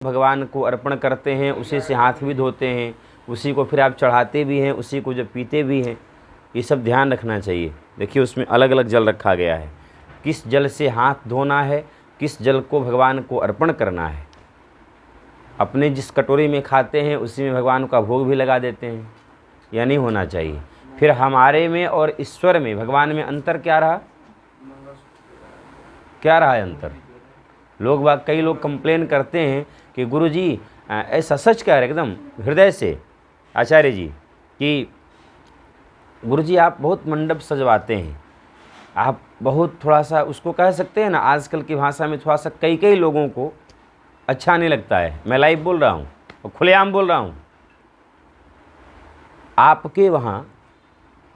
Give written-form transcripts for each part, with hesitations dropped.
भगवान को अर्पण करते हैं, उसी से हाथ भी धोते हैं, उसी को फिर आप चढ़ाते भी हैं, उसी को जब पीते भी हैं। ये सब ध्यान रखना चाहिए। देखिए उसमें अलग अलग जल रखा गया है, किस जल से हाथ धोना है, किस जल को भगवान को अर्पण करना है। अपने जिस कटोरी में खाते हैं उसी में भगवान का भोग भी लगा देते हैं, यह नहीं होना चाहिए। फिर हमारे में और ईश्वर में, भगवान में अंतर क्या रहा? क्या रहा है अंतर? कई लोग कंप्लेन करते हैं कि गुरुजी ऐसा सच कह रहे एकदम हृदय से आचार्य जी कि गुरुजी आप बहुत मंडप सजवाते हैं, आप बहुत थोड़ा सा उसको कह सकते हैं ना, आजकल की भाषा में थोड़ा सा कई लोगों को अच्छा नहीं लगता है। मैं लाइव बोल रहा हूँ और खुलेआम बोल रहा हूँ। आपके वहाँ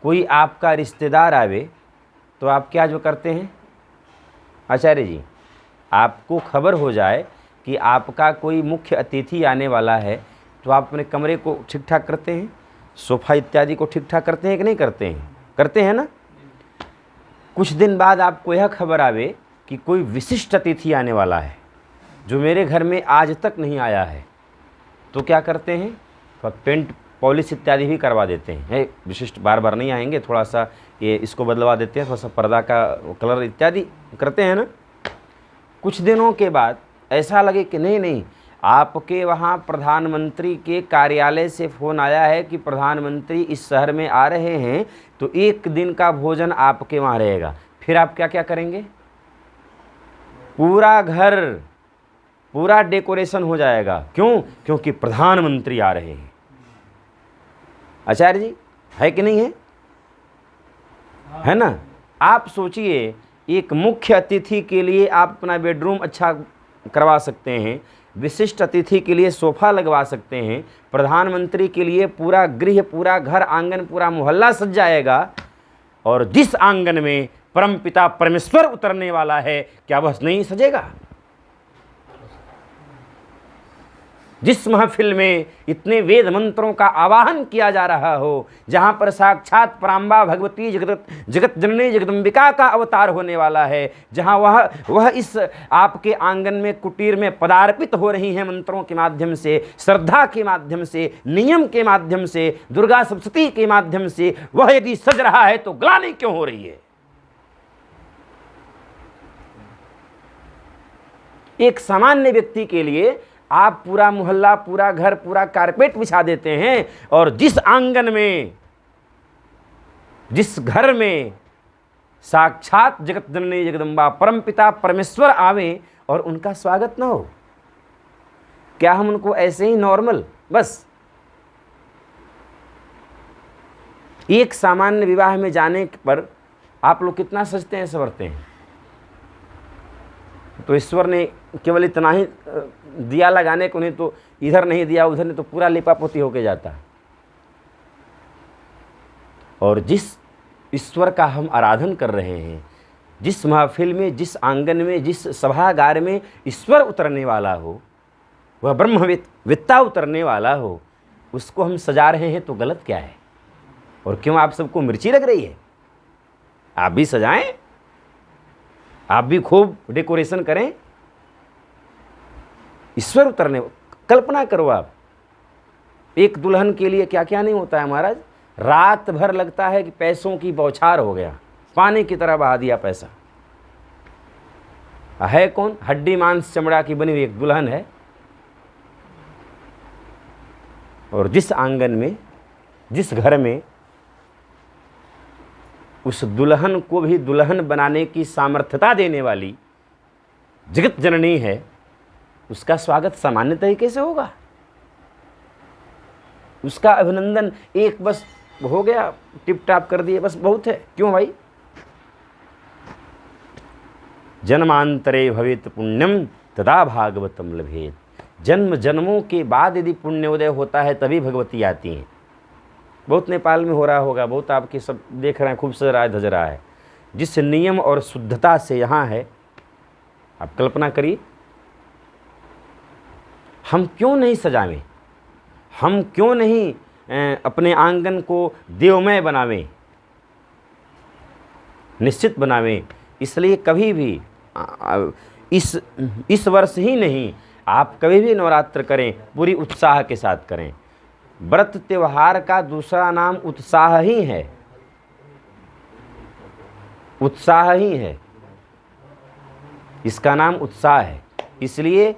कोई आपका रिश्तेदार आवे तो आप क्या जो करते हैं आचार्य जी, आपको खबर हो जाए कि आपका कोई मुख्य अतिथि आने वाला है तो आप अपने कमरे को ठीक ठाक करते हैं, सोफ़ा इत्यादि को ठीक ठाक करते हैं कि नहीं करते हैं? करते हैं ना। कुछ दिन बाद आपको यह खबर आवे कि कोई विशिष्ट अतिथि आने वाला है जो मेरे घर में आज तक नहीं आया है, तो क्या करते हैं? तो पेंट पॉलिश इत्यादि भी करवा देते हैं। विशिष्ट बार बार नहीं आएंगे, थोड़ा सा ये इसको बदलवा देते हैं, थोड़ा सा पर्दा का कलर इत्यादि करते हैं ना। कुछ दिनों के बाद ऐसा लगे कि नहीं, आपके वहाँ प्रधानमंत्री के कार्यालय से फ़ोन आया है कि प्रधानमंत्री इस शहर में आ रहे हैं, तो एक दिन का भोजन आपके वहाँ रहेगा। फिर आप क्या क्या करेंगे? पूरा घर पूरा डेकोरेशन हो जाएगा। क्यों? क्योंकि प्रधानमंत्री आ रहे हैं। आचार्य जी है कि नहीं है? है ना। आप सोचिए, एक मुख्य अतिथि के लिए आप अपना बेडरूम अच्छा करवा सकते हैं, विशिष्ट अतिथि के लिए सोफ़ा लगवा सकते हैं, प्रधानमंत्री के लिए पूरा गृह, पूरा घर, आंगन, पूरा मोहल्ला सज जाएगा। और जिस आंगन में परमपिता परमेश्वर उतरने वाला है, क्या वह नहीं सजेगा? जिस महफिल में इतने वेद मंत्रों का आवाहन किया जा रहा हो, जहाँ पर साक्षात पराम्बा भगवती जगत जननी जगदम्बिका का अवतार होने वाला है, जहाँ वह इस आपके आंगन में, कुटीर में पदार्पित हो रही हैं मंत्रों के माध्यम से, श्रद्धा के माध्यम से, नियम के माध्यम से, दुर्गा सप्तशती के माध्यम से, वह यदि सज रहा है तो ग्लानि क्यों हो रही है? एक सामान्य व्यक्ति के लिए आप पूरा मोहल्ला, पूरा घर, पूरा कारपेट बिछा देते हैं, और जिस आंगन में, जिस घर में साक्षात जगत जननी जगदम्बा परमपिता परमेश्वर आवे और उनका स्वागत ना हो, क्या हम उनको ऐसे ही नॉर्मल बस एक सामान्य विवाह में जाने पर आप लोग कितना सजते हैं, संवरते हैं? तो ईश्वर ने केवल इतना ही दिया लगाने को, नहीं तो इधर नहीं दिया उधर नहीं, तो पूरा लिपापोती होके जाता। और जिस ईश्वर का हम आराधन कर रहे हैं, जिस महफिल में, जिस आंगन में, जिस सभागार में ईश्वर उतरने वाला हो, वह ब्रह्मविद्ता उतरने वाला हो, उसको हम सजा रहे हैं तो गलत क्या है? और क्यों आप सबको मिर्ची लग रही है? आप भी सजाएं, आप भी खूब डेकोरेशन करें। ईश्वर उतरने, कल्पना करो आप, एक दुल्हन के लिए क्या क्या नहीं होता है महाराज। रात भर लगता है कि पैसों की बौछार हो गया, पानी की तरह बहा दिया पैसा। है कौन? हड्डी मांस चमड़ा की बनी हुई एक दुल्हन है। और जिस आंगन में, जिस घर में उस दुल्हन को भी दुल्हन बनाने की सामर्थ्यता देने वाली जगत जननी है, उसका स्वागत सामान्य तरीके से होगा। उसका अभिनंदन एक बस हो गया, टिप टाप कर दिए, बस बहुत है। क्यों भाई? जन्मांतरे भवेत पुण्यम तदा भागवतम लभेत। जन्म जन्मों के बाद यदि पुण्योदय होता है तभी भगवती आती हैं। बहुत नेपाल में हो रहा होगा, बहुत आपके सब देख रहे हैं, खूब सज रहा है, धज रहा है। जिस नियम और शुद्धता से यहाँ है, आप कल्पना करिए। हम क्यों नहीं सजावें? हम क्यों नहीं अपने आंगन को देवमय बनावें, निश्चित बनावें? इसलिए कभी भी इस वर्ष ही नहीं, आप कभी भी नवरात्र करें पूरी उत्साह के साथ करें। व्रत त्यौहार का दूसरा नाम उत्साह ही है, उत्साह ही है, इसका नाम उत्साह है। इसलिए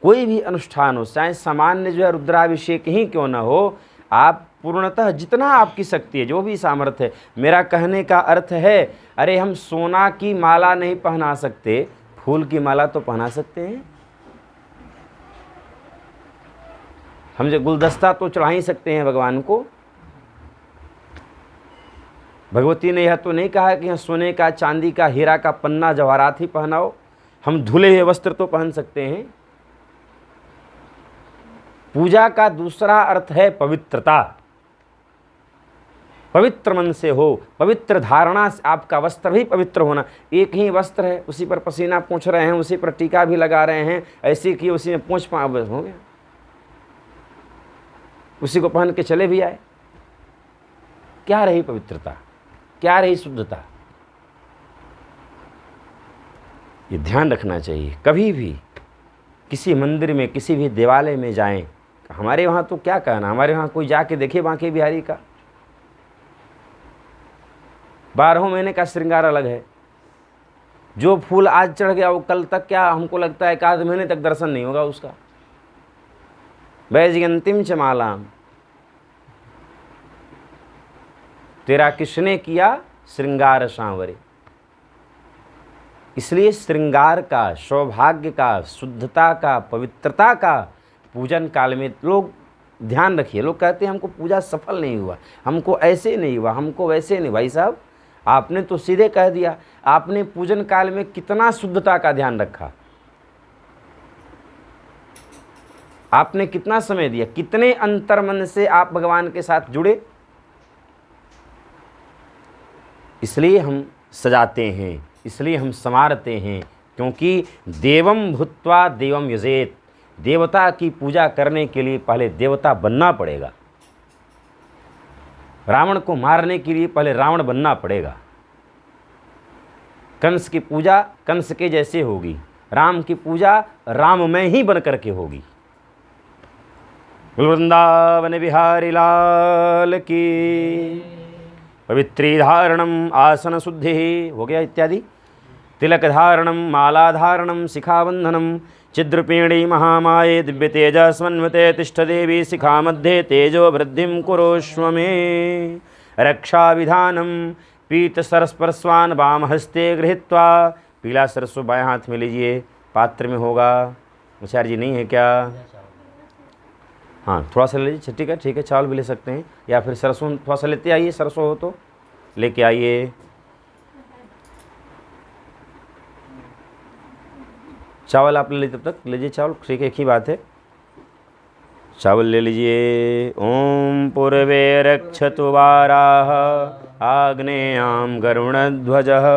कोई भी अनुष्ठान हो, चाहे सामान्य जो है रुद्राभिषेक ही क्यों न हो, आप पूर्णतः जितना आपकी शक्ति है, जो भी सामर्थ्य है। मेरा कहने का अर्थ है, अरे हम सोना की माला नहीं पहना सकते, फूल की माला तो पहना सकते हैं। हम जो गुलदस्ता तो चढ़ा ही सकते हैं भगवान को। भगवती ने यह तो नहीं कहा कि यहाँ सोने का, चांदी का, हीरा का पन्ना जवाहरात ही पहनाओ। हम धुले हुए वस्त्र तो पहन सकते हैं। पूजा का दूसरा अर्थ है पवित्रता। पवित्र मन से हो, पवित्र धारणा से, आपका वस्त्र भी पवित्र होना। एक ही वस्त्र है, उसी पर पसीना पोंछ रहे हैं, उसी पर टीका भी लगा रहे हैं, ऐसे कि उसी में पोंछ हो गया, उसी को पहन के चले भी आए। क्या रही पवित्रता, क्या रही शुद्धता? ये ध्यान रखना चाहिए। कभी भी किसी मंदिर में, किसी भी देवालय में जाएं, हमारे वहाँ तो क्या कहना, हमारे वहाँ कोई जाके देखे बांके बिहारी का 12 महीने का श्रृंगार अलग है। जो फूल आज चढ़ गया वो कल तक, क्या हमको लगता है 1 महीने तक दर्शन नहीं होगा उसका। वैजयंतीम च मालाम, तेरा किसने किया श्रृंगार सांवरे। इसलिए श्रृंगार का, सौभाग्य का, शुद्धता का, पवित्रता का पूजन काल में लोग ध्यान रखिए। लोग कहते हैं हमको पूजा सफल नहीं हुआ, हमको ऐसे नहीं हुआ, हमको वैसे नहीं। भाई साहब, आपने तो सीधे कह दिया, आपने पूजन काल में कितना शुद्धता का ध्यान रखा, आपने कितना समय दिया, कितने अंतर्मन से आप भगवान के साथ जुड़े। इसलिए हम सजाते हैं, इसलिए हम संवारते हैं, क्योंकि देवम भूत्वा देवम यजेत। देवता की पूजा करने के लिए पहले देवता बनना पड़ेगा। रावण को मारने के लिए पहले रावण बनना पड़ेगा। कंस की पूजा कंस के जैसे होगी, राम की पूजा राम में ही बन करके होगी। वृंदावन बिहारी लाल की। पवित्री धारणम आसन शुद्धि हो गया इत्यादि। तिलक धारणम, माला धारणम, शिखाबंधनम, चिद्रपीणी महामाये दिव्य तेजस्वन्वते तिष्ठ देवी शिखा मध्ये तेजो वृद्धिं कुरुष्व मे। रक्षा विधानम, पीत सरस्पर्स्वान वाम हस्ते गृहीत्वा। पीला सरसों बाएं हाथ में लीजिए, पात्र में होगा। आचार्य जी नहीं है क्या? हाँ, थोड़ा सा ले लीजिए, ठीक है, चावल भी ले सकते हैं, या फिर सरसों थोड़ा सा लेते आइए, सरसों हो तो लेके आइए। चावल आप ले लीजिए, तब तक लीजिए चावल, ठीक है, एक ही बात है, चावल ले लीजिए। ओम पूर्वे रक्षतु वाराह आग्नेयां गरुणध्वजः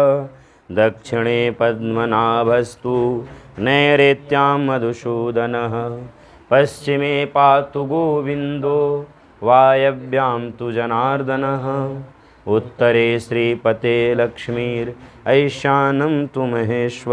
दक्षिणे पद्मनाभस्तु नैऋत्यां मधुसूदनः पश्चिमे पातु गोविंदो वायव्यां तु जनार्दनः उत्तरे श्रीपते लक्ष्मीर् ऐशानं तु महेश्वर।